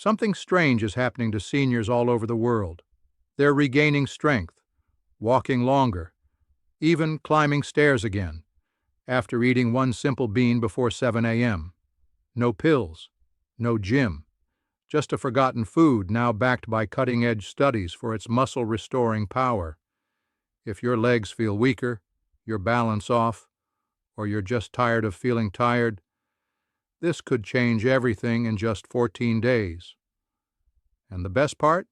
Something strange is happening to seniors all over the world. They're regaining strength, walking longer, even climbing stairs again, after eating one simple bean before 7 a.m. No pills, no gym, just a forgotten food now backed by cutting-edge studies for its muscle-restoring power. If your legs feel weaker, your balance off, or you're just tired of feeling tired, this could change everything in just 14 days. And the best part?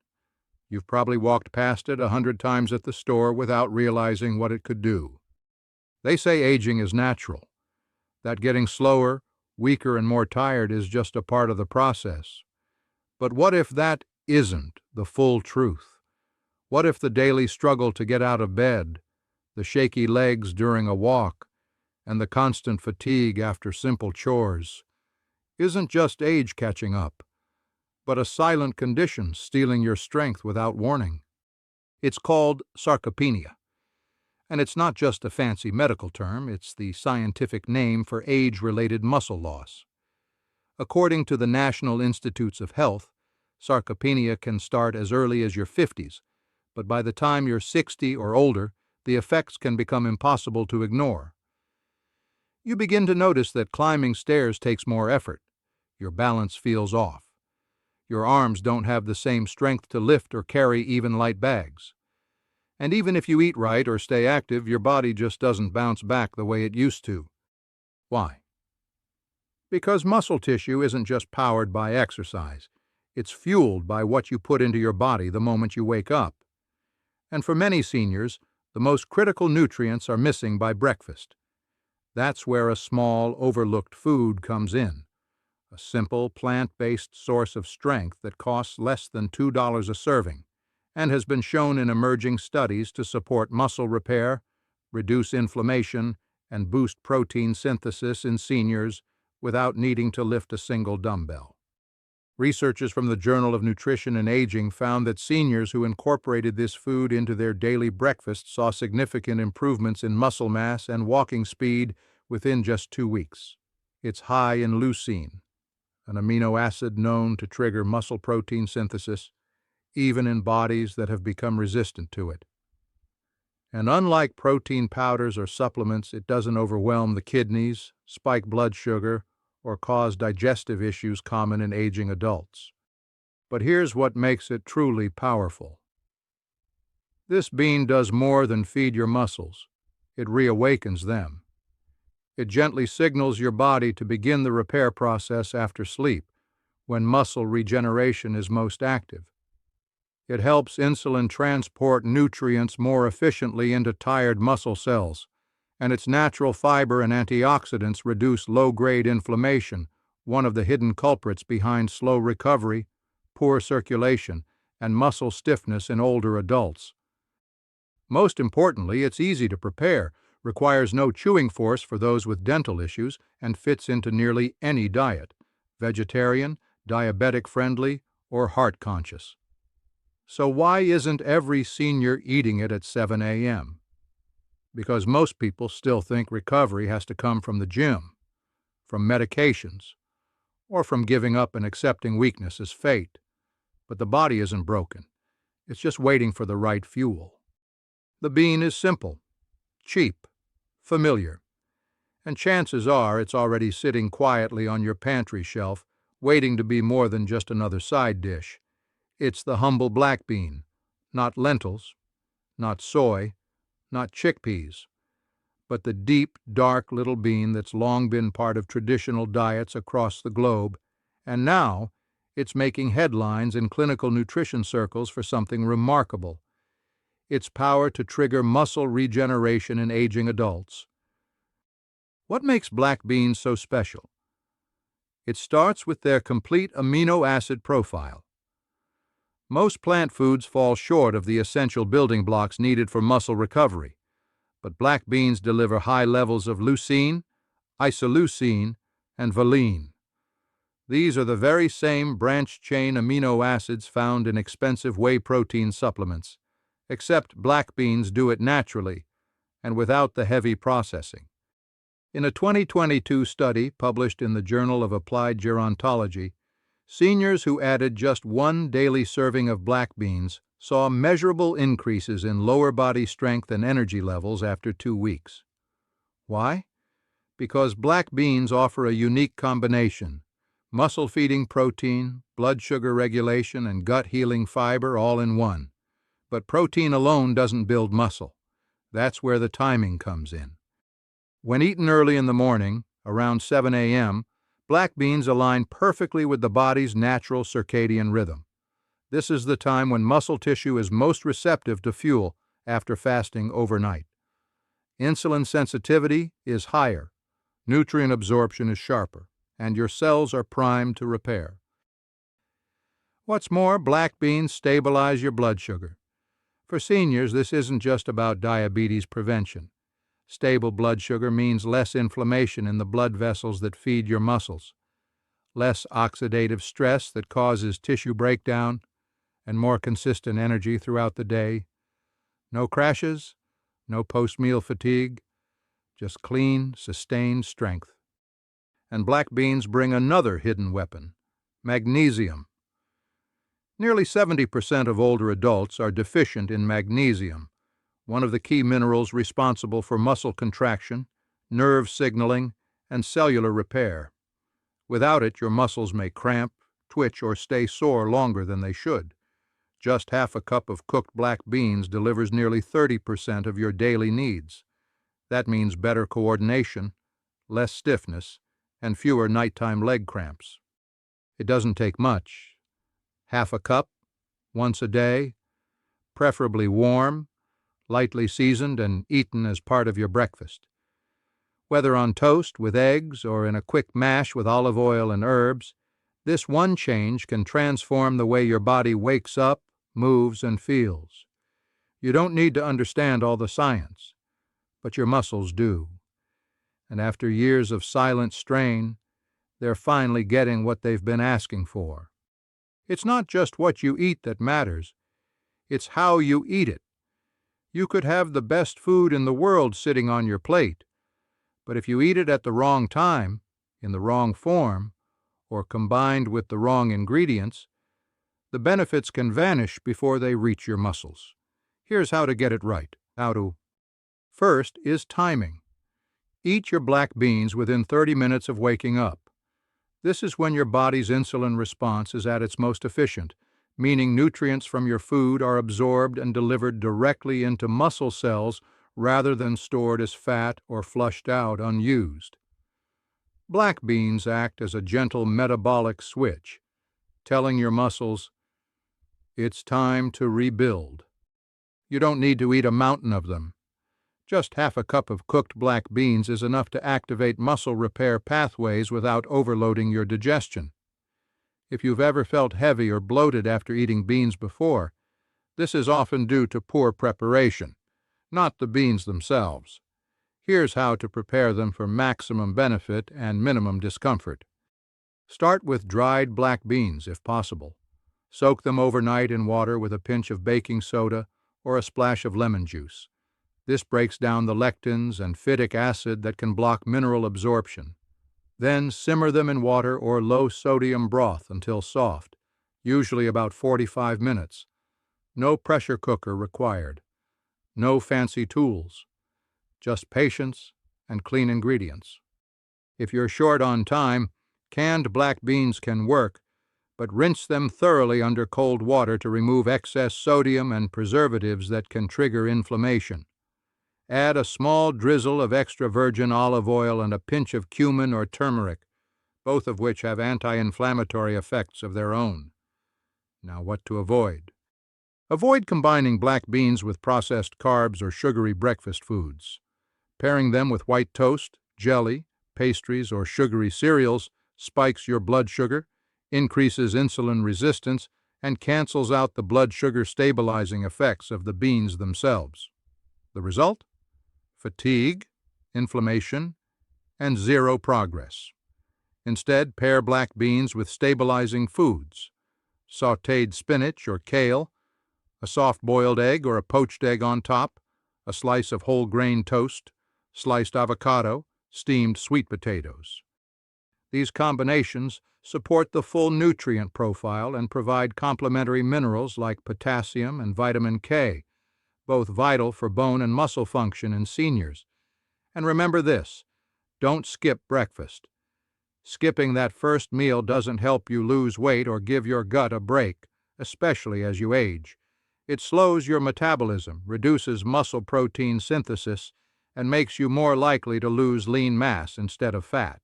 You've probably walked past it 100 times at the store without realizing what it could do. They say aging is natural, that getting slower, weaker, and more tired is just a part of the process. But what if that isn't the full truth? What if the daily struggle to get out of bed, the shaky legs during a walk, and the constant fatigue after simple chores isn't just age catching up, but a silent condition stealing your strength without warning? It's called sarcopenia. And it's not just a fancy medical term, it's the scientific name for age-related muscle loss. According to the National Institutes of Health, sarcopenia can start as early as your 50s, but by the time you're 60 or older, the effects can become impossible to ignore. You begin to notice that climbing stairs takes more effort. Your balance feels off. Your arms don't have the same strength to lift or carry even light bags. And even if you eat right or stay active, your body just doesn't bounce back the way it used to. Why? Because muscle tissue isn't just powered by exercise. It's fueled by what you put into your body the moment you wake up. And for many seniors, the most critical nutrients are missing by breakfast. That's where a small, overlooked food comes in. A simple, plant-based source of strength that costs less than $2 a serving, and has been shown in emerging studies to support muscle repair, reduce inflammation, and boost protein synthesis in seniors without needing to lift a single dumbbell. Researchers from the Journal of Nutrition and Aging found that seniors who incorporated this food into their daily breakfast saw significant improvements in muscle mass and walking speed within just 2 weeks. It's high in leucine, an amino acid known to trigger muscle protein synthesis, even in bodies that have become resistant to it. And unlike protein powders or supplements, it doesn't overwhelm the kidneys, spike blood sugar, or cause digestive issues common in aging adults. But here's what makes it truly powerful. This bean does more than feed your muscles. It reawakens them. It gently signals your body to begin the repair process after sleep, when muscle regeneration is most active. It helps insulin transport nutrients more efficiently into tired muscle cells, and its natural fiber and antioxidants reduce low-grade inflammation, one of the hidden culprits behind slow recovery, poor circulation, and muscle stiffness in older adults. Most importantly, it's easy to prepare, requires no chewing force for those with dental issues, and fits into nearly any diet, vegetarian, diabetic-friendly, or heart-conscious. So why isn't every senior eating it at 7 a.m.? Because most people still think recovery has to come from the gym, from medications, or from giving up and accepting weakness as fate. But the body isn't broken. It's just waiting for the right fuel. The bean is simple, cheap, familiar, and chances are it's already sitting quietly on your pantry shelf, waiting to be more than just another side dish. It's the humble black bean, not lentils, not soy, not chickpeas, but the deep, dark little bean that's long been part of traditional diets across the globe, and now it's making headlines in clinical nutrition circles for something remarkable: its power to trigger muscle regeneration in aging adults. What makes black beans so special? It starts with their complete amino acid profile. Most plant foods fall short of the essential building blocks needed for muscle recovery, but black beans deliver high levels of leucine, isoleucine, and valine. These are the very same branched-chain amino acids found in expensive whey protein supplements, except black beans do it naturally and without the heavy processing. In a 2022 study published in the Journal of Applied Gerontology, Seniors who added just one daily serving of black beans saw measurable increases in lower body strength and energy levels after 2 weeks. Why? Because black beans offer a unique combination: muscle-feeding protein, blood sugar regulation, and gut-healing fiber all in one. But protein alone doesn't build muscle. That's where the timing comes in. When eaten early in the morning, around 7 a.m., black beans align perfectly with the body's natural circadian rhythm. This is the time when muscle tissue is most receptive to fuel after fasting overnight. Insulin sensitivity is higher, nutrient absorption is sharper, and your cells are primed to repair. What's more, black beans stabilize your blood sugar. For seniors, this isn't just about diabetes prevention. Stable blood sugar means less inflammation in the blood vessels that feed your muscles, less oxidative stress that causes tissue breakdown, and more consistent energy throughout the day. No crashes, no post-meal fatigue, just clean, sustained strength. And black beans bring another hidden weapon: magnesium. Nearly 70% of older adults are deficient in magnesium, one of the key minerals responsible for muscle contraction, nerve signaling, and cellular repair. Without it, your muscles may cramp, twitch, or stay sore longer than they should. Just half a cup of cooked black beans delivers nearly 30% of your daily needs. That means better coordination, less stiffness, and fewer nighttime leg cramps. It doesn't take much. Half a cup, once a day, preferably warm, lightly seasoned, and eaten as part of your breakfast. Whether on toast with eggs or in a quick mash with olive oil and herbs, this one change can transform the way your body wakes up, moves, and feels. You don't need to understand all the science, but your muscles do. And after years of silent strain, they're finally getting what they've been asking for. It's not just what you eat that matters, it's how you eat it. You could have the best food in the world sitting on your plate, but if you eat it at the wrong time, in the wrong form, or combined with the wrong ingredients, the benefits can vanish before they reach your muscles. Here's how to get it right. First is timing. Eat your black beans within 30 minutes of waking up. This is when your body's insulin response is at its most efficient, meaning nutrients from your food are absorbed and delivered directly into muscle cells rather than stored as fat or flushed out unused. Black beans act as a gentle metabolic switch, telling your muscles, it's time to rebuild. You don't need to eat a mountain of them. Just half a cup of cooked black beans is enough to activate muscle repair pathways without overloading your digestion. If you've ever felt heavy or bloated after eating beans before, this is often due to poor preparation, not the beans themselves. Here's how to prepare them for maximum benefit and minimum discomfort. Start with dried black beans if possible. Soak them overnight in water with a pinch of baking soda or a splash of lemon juice. This breaks down the lectins and phytic acid that can block mineral absorption. Then simmer them in water or low-sodium broth until soft, usually about 45 minutes. No pressure cooker required. No fancy tools. Just patience and clean ingredients. If you're short on time, canned black beans can work, but rinse them thoroughly under cold water to remove excess sodium and preservatives that can trigger inflammation. Add a small drizzle of extra virgin olive oil and a pinch of cumin or turmeric, both of which have anti-inflammatory effects of their own. Now, what to avoid? Avoid combining black beans with processed carbs or sugary breakfast foods. Pairing them with white toast, jelly, pastries, or sugary cereals spikes your blood sugar, increases insulin resistance, and cancels out the blood sugar stabilizing effects of the beans themselves. The result? Fatigue, inflammation, and zero progress. Instead, pair black beans with stabilizing foods: sautéed spinach or kale, a soft-boiled egg or a poached egg on top, a slice of whole grain toast, sliced avocado, steamed sweet potatoes. These combinations support the full nutrient profile and provide complementary minerals like potassium and vitamin K, both vital for bone and muscle function in seniors. And remember this, don't skip breakfast. Skipping that first meal doesn't help you lose weight or give your gut a break, especially as you age. It slows your metabolism, reduces muscle protein synthesis, and makes you more likely to lose lean mass instead of fat.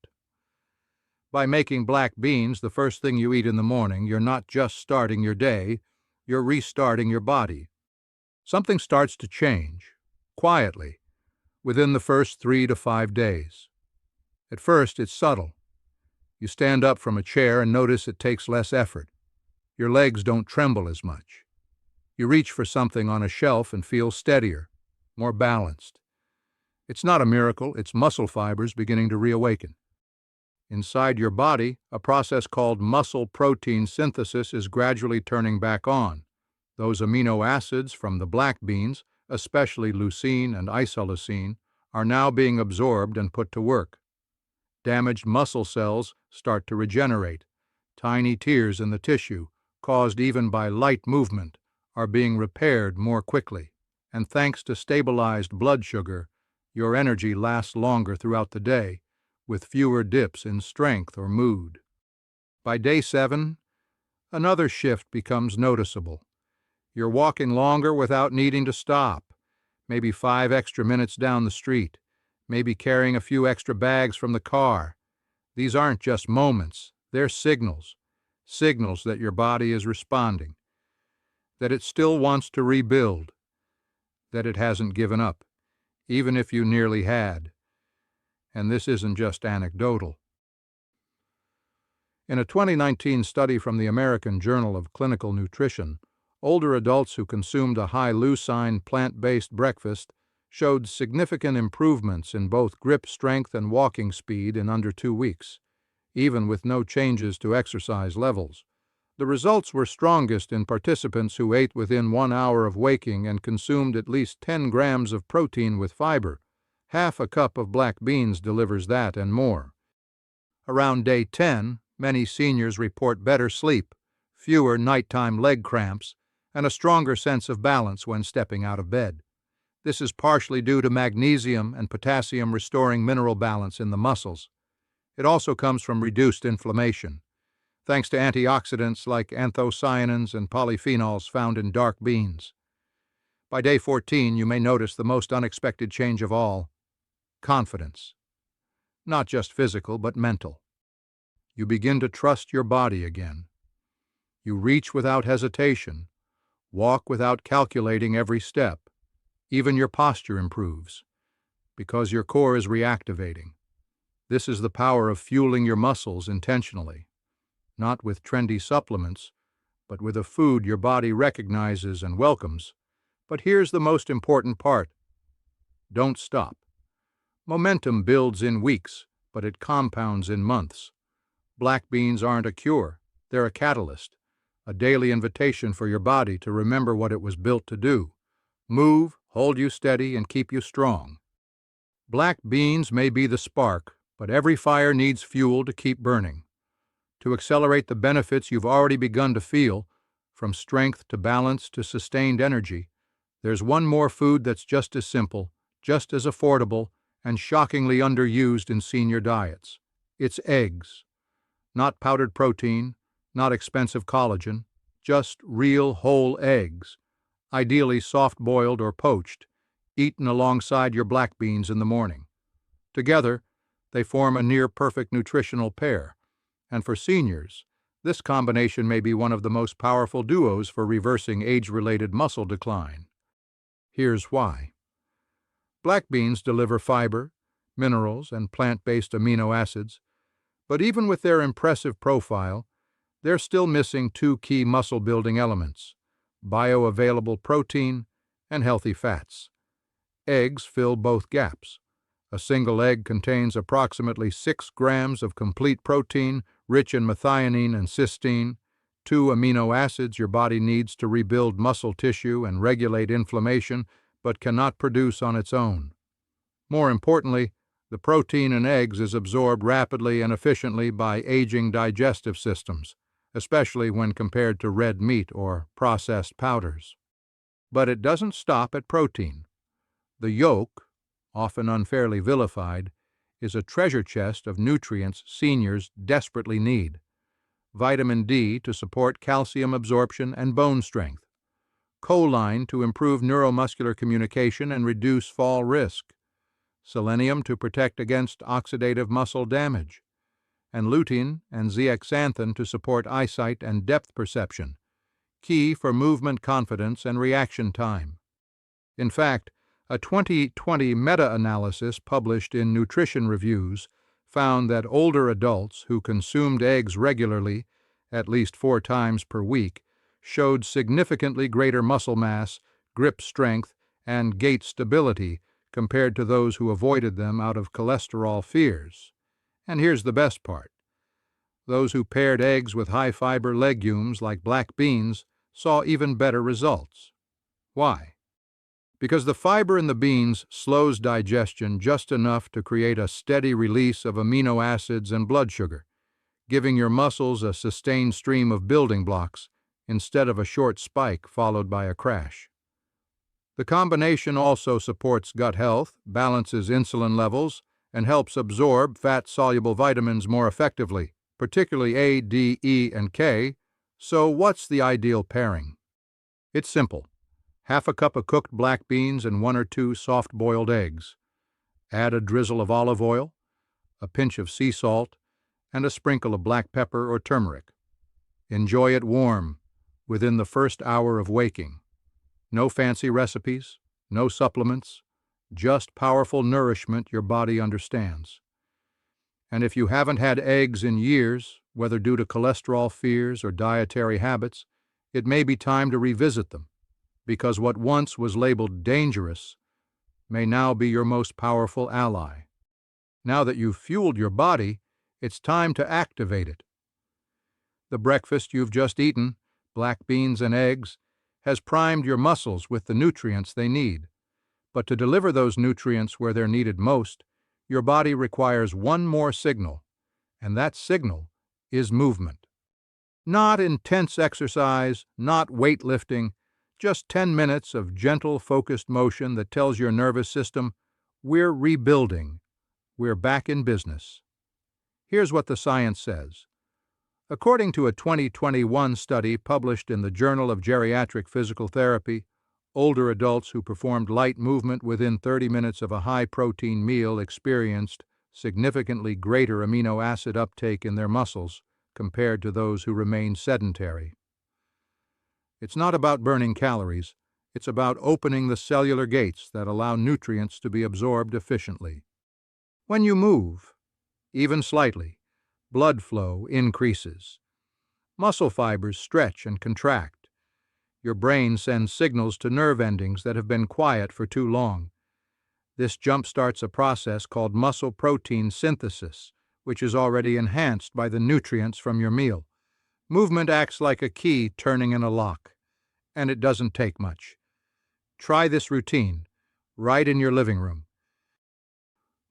By making black beans the first thing you eat in the morning, you're not just starting your day, you're restarting your body. Something starts to change, quietly, within the first 3 to 5 days. At first, it's subtle. You stand up from a chair and notice it takes less effort. Your legs don't tremble as much. You reach for something on a shelf and feel steadier, more balanced. It's not a miracle, it's muscle fibers beginning to reawaken. Inside your body, a process called muscle protein synthesis is gradually turning back on. Those amino acids from the black beans, especially leucine and isoleucine, are now being absorbed and put to work. Damaged muscle cells start to regenerate. Tiny tears in the tissue, caused even by light movement, are being repaired more quickly. And thanks to stabilized blood sugar, your energy lasts longer throughout the day, with fewer dips in strength or mood. By day 7, another shift becomes noticeable. You're walking longer without needing to stop, maybe 5 extra minutes down the street, maybe carrying a few extra bags from the car. These aren't just moments, they're signals that your body is responding, that it still wants to rebuild, that it hasn't given up, even if you nearly had. And this isn't just anecdotal. In a 2019 study from the American Journal of Clinical Nutrition, older adults who consumed a high-leucine plant-based breakfast showed significant improvements in both grip strength and walking speed in under 2 weeks, even with no changes to exercise levels. The results were strongest in participants who ate within 1 hour of waking and consumed at least 10 grams of protein with fiber. Half a cup of black beans delivers that and more. Around day 10, many seniors report better sleep, fewer nighttime leg cramps, and a stronger sense of balance when stepping out of bed. This is partially due to magnesium and potassium restoring mineral balance in the muscles. It also comes from reduced inflammation, thanks to antioxidants like anthocyanins and polyphenols found in dark beans. By day 14, you may notice the most unexpected change of all: confidence. Not just physical, but mental. You begin to trust your body again. You reach without hesitation, walk without calculating every step. Even your posture improves, because your core is reactivating. This is the power of fueling your muscles intentionally, not with trendy supplements, but with a food your body recognizes and welcomes. But here's the most important part. Don't stop. Momentum builds in weeks, but it compounds in months. Black beans aren't a cure, they're a catalyst, a daily invitation for your body to remember what it was built to do: move, hold you steady, and keep you strong. Black beans may be the spark, but every fire needs fuel to keep burning. To accelerate the benefits you've already begun to feel, from strength to balance to sustained energy, there's one more food that's just as simple, just as affordable, and shockingly underused in senior diets. It's eggs. Not powdered protein, not expensive collagen, just real whole eggs, ideally soft-boiled or poached, eaten alongside your black beans in the morning. Together, they form a near-perfect nutritional pair, and for seniors, this combination may be one of the most powerful duos for reversing age-related muscle decline. Here's why. Black beans deliver fiber, minerals, and plant-based amino acids, but even with their impressive profile, they're still missing 2 key muscle-building elements: bioavailable protein and healthy fats. Eggs fill both gaps. A single egg contains approximately 6 grams of complete protein, rich in methionine and cysteine, 2 amino acids your body needs to rebuild muscle tissue and regulate inflammation, but cannot produce on its own. More importantly, The protein in eggs is absorbed rapidly and efficiently by aging digestive systems, especially when compared to red meat or processed powders. But it doesn't stop at protein. The yolk, often unfairly vilified, is a treasure chest of nutrients seniors desperately need. Vitamin D to support calcium absorption and bone strength. Choline to improve neuromuscular communication and reduce fall risk. Selenium to protect against oxidative muscle damage. And lutein and zeaxanthin to support eyesight and depth perception, key for movement confidence and reaction time. In fact, a 2020 meta-analysis published in Nutrition Reviews found that older adults who consumed eggs regularly, at least 4 times per week, showed significantly greater muscle mass, grip strength, and gait stability compared to those who avoided them out of cholesterol fears. And here's the best part. Those who paired eggs with high-fiber legumes like black beans saw even better results. Why? Because the fiber in the beans slows digestion just enough to create a steady release of amino acids and blood sugar, giving your muscles a sustained stream of building blocks instead of a short spike followed by a crash. The combination also supports gut health, balances insulin levels, and helps absorb fat-soluble vitamins more effectively, particularly A, D, E, and K. So what's the ideal pairing? It's simple. Half a cup of cooked black beans and 1 or 2 soft-boiled eggs. Add a drizzle of olive oil, a pinch of sea salt, and a sprinkle of black pepper or turmeric. Enjoy it warm, within the first hour of waking. No fancy recipes, no supplements, just powerful nourishment your body understands. And if you haven't had eggs in years, whether due to cholesterol fears or dietary habits, it may be time to revisit them, because what once was labeled dangerous may now be your most powerful ally. Now that you've fueled your body, it's time to activate it. The breakfast you've just eaten, black beans and eggs, has primed your muscles with the nutrients they need. But to deliver those nutrients where they're needed most, your body requires one more signal, and that signal is movement. Not intense exercise, not weightlifting, just 10 minutes of gentle, focused motion that tells your nervous system, we're rebuilding, we're back in business. Here's what the science says. According to a 2021 study published in the Journal of Geriatric Physical Therapy, older adults who performed light movement within 30 minutes of a high-protein meal experienced significantly greater amino acid uptake in their muscles compared to those who remained sedentary. It's not about burning calories, it's about opening the cellular gates that allow nutrients to be absorbed efficiently. When you move, even slightly, blood flow increases. Muscle fibers stretch and contract. Your brain sends signals to nerve endings that have been quiet for too long. This jumpstarts a process called muscle protein synthesis, which is already enhanced by the nutrients from your meal. Movement acts like a key turning in a lock, and it doesn't take much. Try this routine, right in your living room.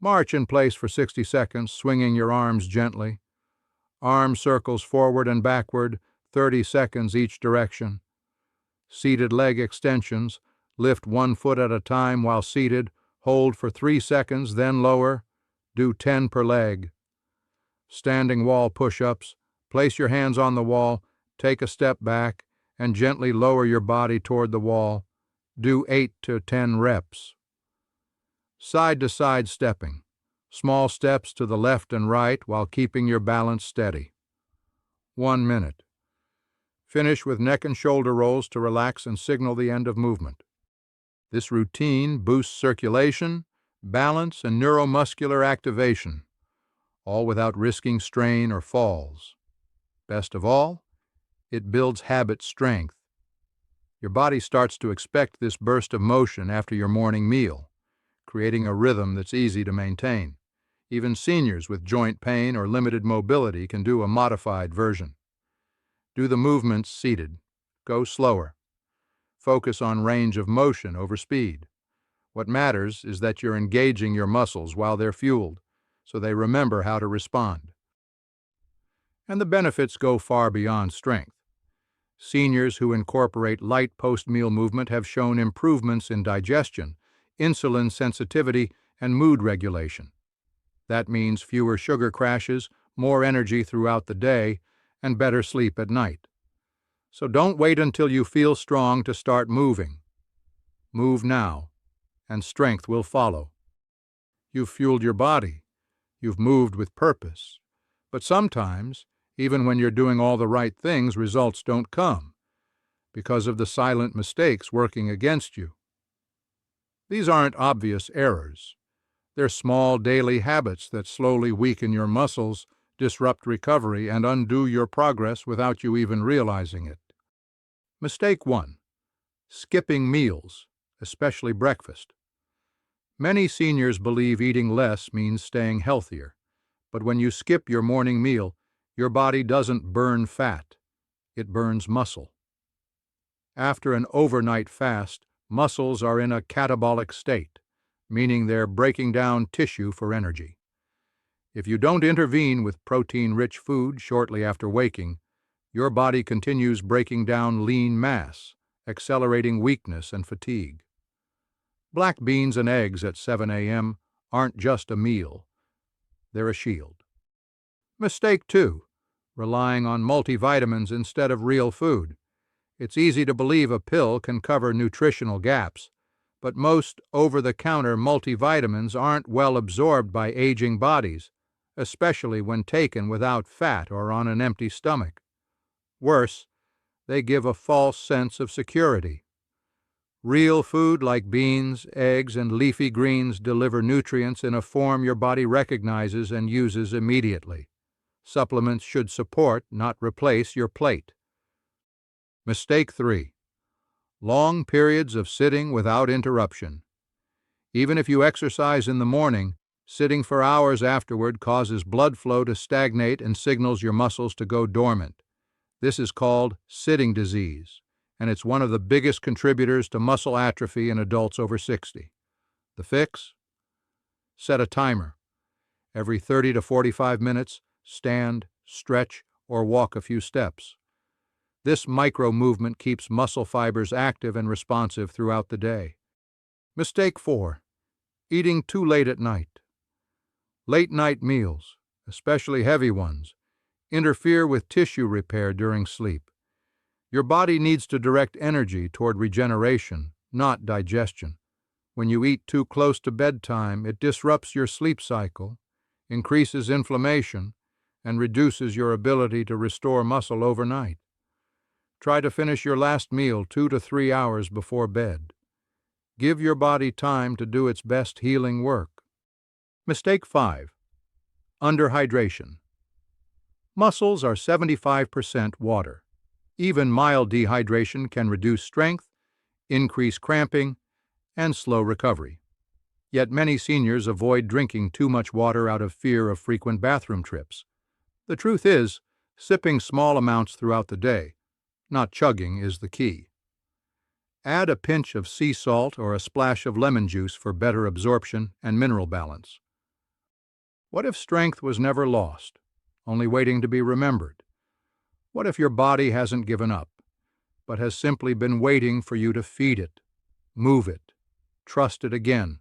March in place for 60 seconds, swinging your arms gently. Arm circles forward and backward, 30 seconds each direction. Seated leg extensions, lift 1 foot at a time while seated, hold for 3 seconds, then lower, do 10 per leg. Standing wall push-ups, place your hands on the wall, take a step back, and gently lower your body toward the wall. Do 8 to 10 reps. Side-to-side stepping, small steps to the left and right while keeping your balance steady. 1 minute. Finish with neck and shoulder rolls to relax and signal the end of movement. This routine boosts circulation, balance, and neuromuscular activation, all without risking strain or falls. Best of all, it builds habit strength. Your body starts to expect this burst of motion after your morning meal, creating a rhythm that's easy to maintain. Even seniors with joint pain or limited mobility can do a modified version. Do the movements seated. Go slower. Focus on range of motion over speed. What matters is that you're engaging your muscles while they're fueled, so they remember how to respond. And the benefits go far beyond strength. Seniors who incorporate light post-meal movement have shown improvements in digestion, insulin sensitivity, and mood regulation. That means fewer sugar crashes, more energy throughout the day, and better sleep at night. So don't wait until you feel strong to start moving. Move now, and strength will follow. You've fueled your body. You've moved with purpose. But sometimes, even when you're doing all the right things, results don't come because of the silent mistakes working against you. These aren't obvious errors. They're small daily habits that slowly weaken your muscles, disrupt recovery, and undo your progress without you even realizing it. Mistake 1. Skipping meals, especially breakfast. Many seniors believe eating less means staying healthier, but when you skip your morning meal, your body doesn't burn fat, it burns muscle. After an overnight fast, muscles are in a catabolic state, meaning they're breaking down tissue for energy. If you don't intervene with protein-rich food shortly after waking, your body continues breaking down lean mass, accelerating weakness and fatigue. Black beans and eggs at 7 a.m. aren't just a meal, they're a shield. Mistake 2. Relying on multivitamins instead of real food. It's easy to believe a pill can cover nutritional gaps, but most over-the-counter multivitamins aren't well absorbed by aging bodies, especially when taken without fat or on an empty stomach. Worse, they give a false sense of security. Real food like beans, eggs, and leafy greens deliver nutrients in a form your body recognizes and uses immediately. Supplements should support, not replace, your plate. Mistake 3. Long periods of sitting without interruption. Even if you exercise in the morning, sitting for hours afterward causes blood flow to stagnate and signals your muscles to go dormant. This is called sitting disease, and it's one of the biggest contributors to muscle atrophy in adults over 60. The fix? Set a timer. Every 30 to 45 minutes, stand, stretch, or walk a few steps. This micro-movement keeps muscle fibers active and responsive throughout the day. Mistake 4. Eating too late at night. Late-night meals, especially heavy ones, interfere with tissue repair during sleep. Your body needs to direct energy toward regeneration, not digestion. When you eat too close to bedtime, it disrupts your sleep cycle, increases inflammation, and reduces your ability to restore muscle overnight. Try to finish your last meal 2 to 3 hours before bed. Give your body time to do its best healing work. Mistake 5. Underhydration. Muscles are 75% water. Even mild dehydration can reduce strength, increase cramping, and slow recovery. Yet many seniors avoid drinking too much water out of fear of frequent bathroom trips. The truth is, sipping small amounts throughout the day, not chugging, is the key. Add a pinch of sea salt or a splash of lemon juice for better absorption and mineral balance. What if strength was never lost, only waiting to be remembered? What if your body hasn't given up, but has simply been waiting for you to feed it, move it, trust it again?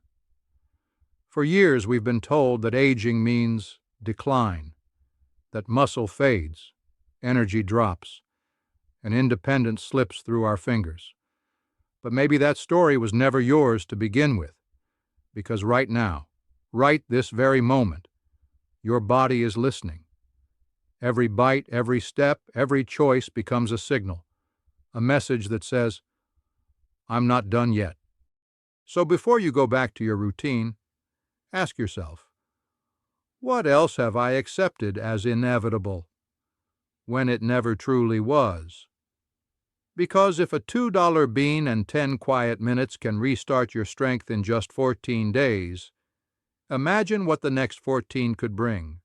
For years we've been told that aging means decline, that muscle fades, energy drops, and independence slips through our fingers. But maybe that story was never yours to begin with, because right now, right this very moment, your body is listening. Every bite, every step, every choice becomes a signal, a message that says, "I'm not done yet." So before you go back to your routine, ask yourself, what else have I accepted as inevitable when it never truly was? Because if a $2 bean and 10 quiet minutes can restart your strength in just 14 days, imagine what the next 14 could bring.